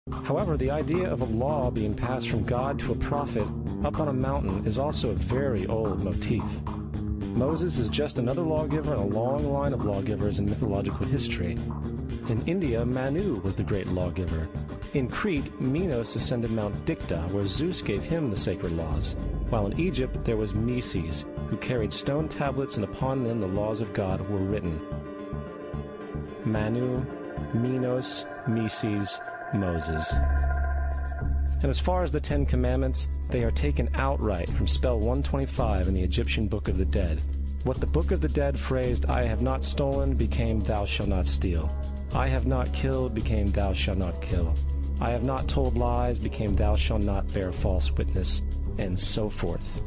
However, the idea of a law being passed from God to a prophet up on a mountain is also a very old motif. Moses is just another lawgiver in a long line of lawgivers in mythological history. In India, Manu was the great lawgiver. In Crete, Minos ascended Mount Dicta, where Zeus gave him the sacred laws, while in Egypt there was Meses, who carried stone tablets and upon them the laws of God were written. Manu, Minos, Meses, Moses. And as far as the Ten Commandments, they are taken outright from spell 125 in the Egyptian Book of the Dead. What the Book of the Dead phrased, "I have not stolen," became "Thou shalt not steal." "I have not killed," became "Thou shalt not kill." "I have not told lies," became "Thou shalt not bear false witness," and so forth.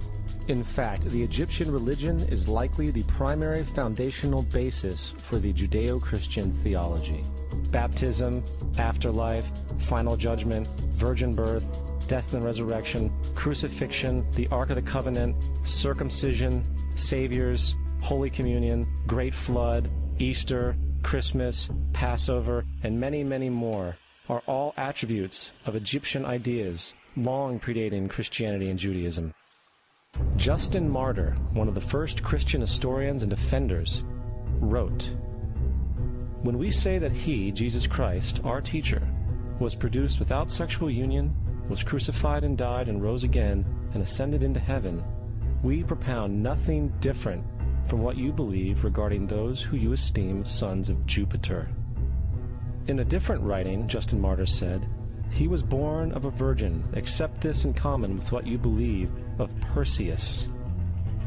In fact, the Egyptian religion is likely the primary foundational basis for the Judeo-Christian theology. Baptism, afterlife, final judgment, virgin birth, death and resurrection, crucifixion, the Ark of the Covenant, circumcision, saviors, Holy Communion, Great Flood, Easter, Christmas, Passover, and many, many more are all attributes of Egyptian ideas long predating Christianity and Judaism. Justin Martyr, one of the first Christian historians and defenders, wrote, "When we say that he, Jesus Christ, our teacher, was produced without sexual union, was crucified and died and rose again and ascended into heaven, we propound nothing different from what you believe regarding those who you esteem sons of Jupiter." In a different writing, Justin Martyr said, "He was born of a virgin, except this in common with what you believe of Perseus."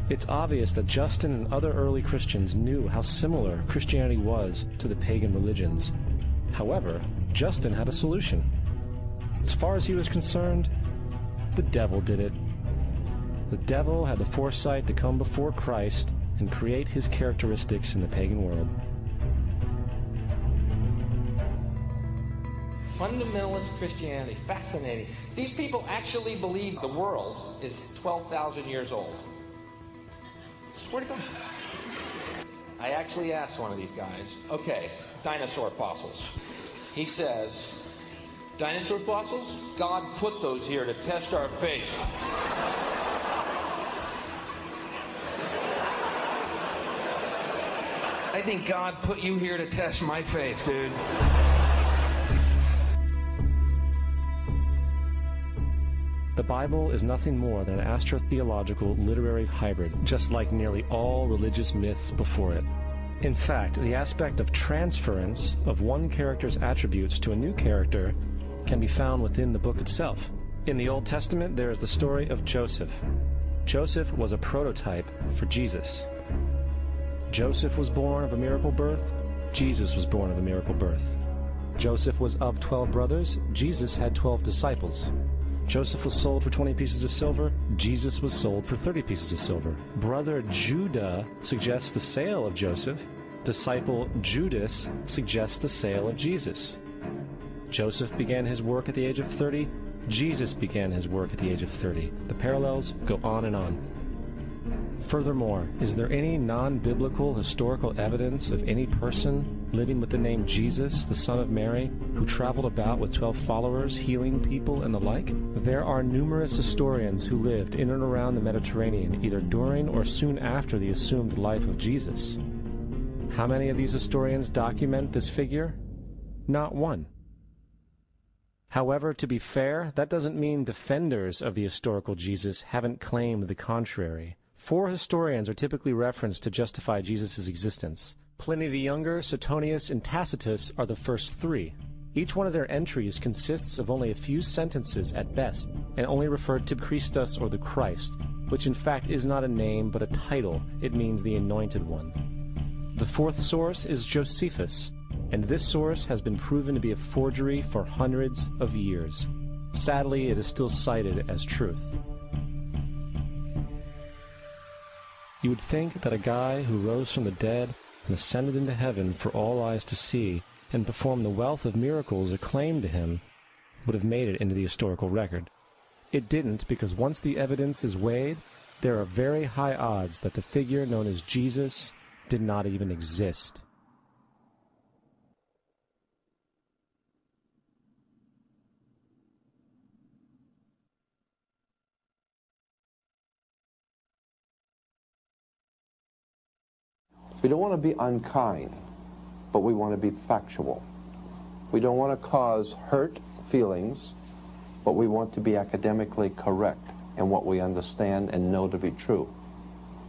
It's obvious that Justin and other early Christians knew how similar Christianity was to the pagan religions. However, Justin had a solution. As far as he was concerned, the devil did it. The devil had the foresight to come before Christ and create his characteristics in the pagan world. Fundamentalist Christianity, fascinating. These people actually believe the world is 12,000 years old. Swear to God. I actually asked one of these guys, okay, dinosaur fossils. He says, dinosaur fossils? God put those here to test our faith. I think God put you here to test my faith, dude. The Bible is nothing more than an astrotheological literary hybrid, just like nearly all religious myths before it. In fact, the aspect of transference of one character's attributes to a new character can be found within the book itself. In the Old Testament, there is the story of Joseph. Joseph was a prototype for Jesus. Joseph was born of a miracle birth. Jesus was born of a miracle birth. Joseph was of 12 brothers. Jesus had 12 disciples. Joseph was sold for 20 pieces of silver. Jesus was sold for 30 pieces of silver. Brother Judah suggests the sale of Joseph. Disciple Judas suggests the sale of Jesus. Joseph began his work at the age of 30. Jesus began his work at the age of 30. The parallels go on and on. Furthermore, is there any non-biblical historical evidence of any person living with the name Jesus, the son of Mary, who traveled about with 12 followers, healing people and the like? There are numerous historians who lived in and around the Mediterranean, either during or soon after the assumed life of Jesus. How many of these historians document this figure? Not one. However, to be fair, that doesn't mean defenders of the historical Jesus haven't claimed the contrary. 4 historians are typically referenced to justify Jesus' existence. Pliny the Younger, Suetonius, and Tacitus are the first 3. Each one of their entries consists of only a few sentences at best, and only refer to Christus or the Christ, which in fact is not a name but a title. It means the Anointed One. The 4th source is Josephus, and this source has been proven to be a forgery for hundreds of years. Sadly, it is still cited as truth. You would think that a guy who rose from the dead and ascended into heaven for all eyes to see and performed the wealth of miracles acclaimed to him would have made it into the historical record. It didn't, because once the evidence is weighed, there are very high odds that the figure known as Jesus did not even exist. We don't want to be unkind, but we want to be factual. We don't want to cause hurt feelings, but we want to be academically correct in what we understand and know to be true.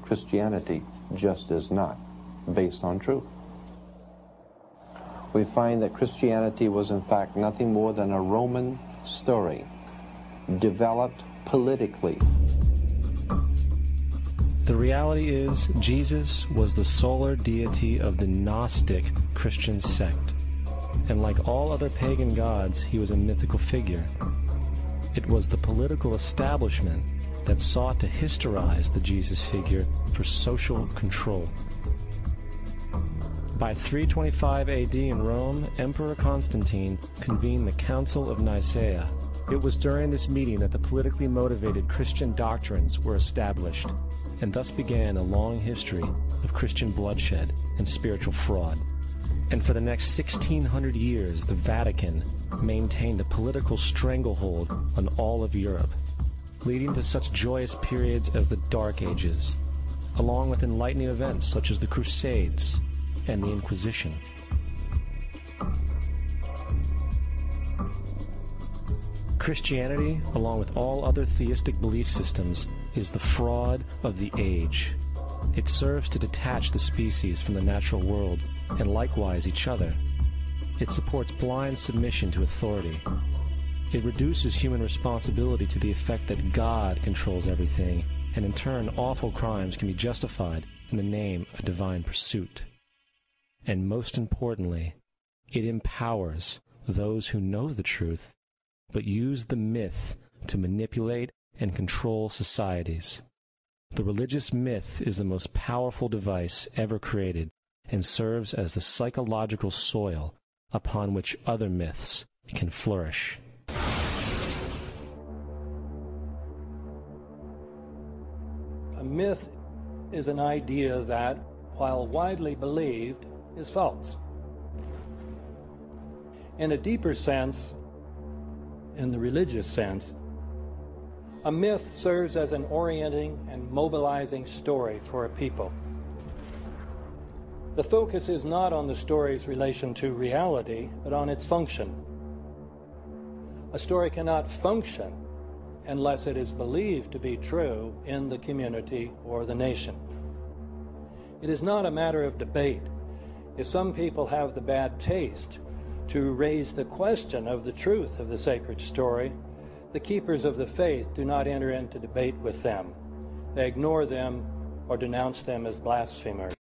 Christianity just is not based on truth. We find that Christianity was in fact nothing more than a Roman story, developed politically. The reality is, Jesus was the solar deity of the Gnostic Christian sect. And like all other pagan gods, he was a mythical figure. It was the political establishment that sought to historize the Jesus figure for social control. By 325 AD in Rome, Emperor Constantine convened the Council of Nicaea. It was during this meeting that the politically motivated Christian doctrines were established, and thus began a long history of Christian bloodshed and spiritual fraud. And for the next 1600 years, the Vatican maintained a political stranglehold on all of Europe, leading to such joyous periods as the Dark Ages, along with enlightening events such as the Crusades and the Inquisition. Christianity, along with all other theistic belief systems, is the fraud of the age. It serves to detach the species from the natural world, and likewise each other. It supports blind submission to authority. It reduces human responsibility to the effect that God controls everything, and in turn awful crimes can be justified in the name of a divine pursuit. And most importantly, it empowers those who know the truth, but use the myth to manipulate and control societies. The religious myth is the most powerful device ever created and serves as the psychological soil upon which other myths can flourish. A myth is an idea that, while widely believed, is false. In a deeper sense, in the religious sense, a myth serves as an orienting and mobilizing story for a people. The focus is not on the story's relation to reality, but on its function. A story cannot function unless it is believed to be true in the community or the nation. It is not a matter of debate. If some people have the bad taste to raise the question of the truth of the sacred story, the keepers of the faith do not enter into debate with them. They ignore them or denounce them as blasphemers.